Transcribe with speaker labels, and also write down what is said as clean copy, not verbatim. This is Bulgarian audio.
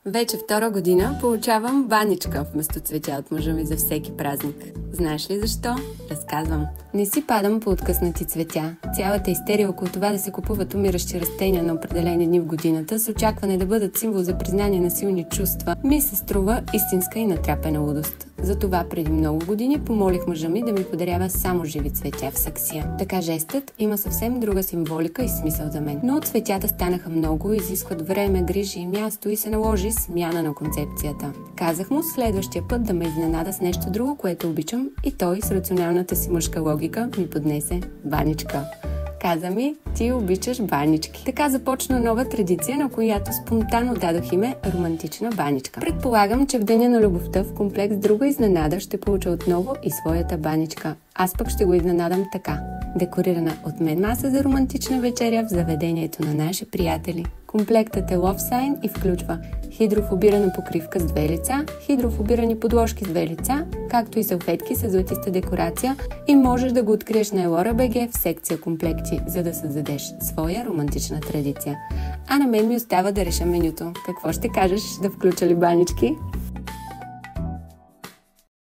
Speaker 1: Вече втора година получавам баничка вместо цветя от мъжа ми за всеки празник. Знаеш ли защо? Разказвам. Не си падам по откъснати цветя. Цялата истерия около това да се купуват умиращи растения на определени дни в годината с очакване да бъдат символ за признание на силни чувства ми се струва истинска и натрапена лудост. Затова преди много години помолих мъжа ми да ми подарява само живи цветя в саксия. Така жестът има съвсем друга символика и смисъл за мен. Но цветята станаха много, изискват време, грижи и място и се наложи смяна на концепцията. Казах му следващия път да ме изненада с нещо друго, което обичам, и той с рационалната си мъжка логика ми поднесе баничка. Каза ми, ти обичаш банички. Така започна нова традиция, на която спонтанно дадох име романтична баничка. Предполагам, че в деня на любовта в комплект с друга изненада ще получа отново и своята баничка. Аз пък ще го изненадам така. Декорирана от мен маса за романтична вечеря в заведението на наши приятели. Комплектът е Love Sign и включва хидрофобирана покривка с 2 лица, хидрофобирани подложки с 2 лица, както и салфетки с златиста декорация, и можеш да го откриеш на Elora.bg в секция комплекти, за да създадеш своя романтична традиция. А на мен ми остава да реша менюто. Какво ще кажеш, да включа ли банички?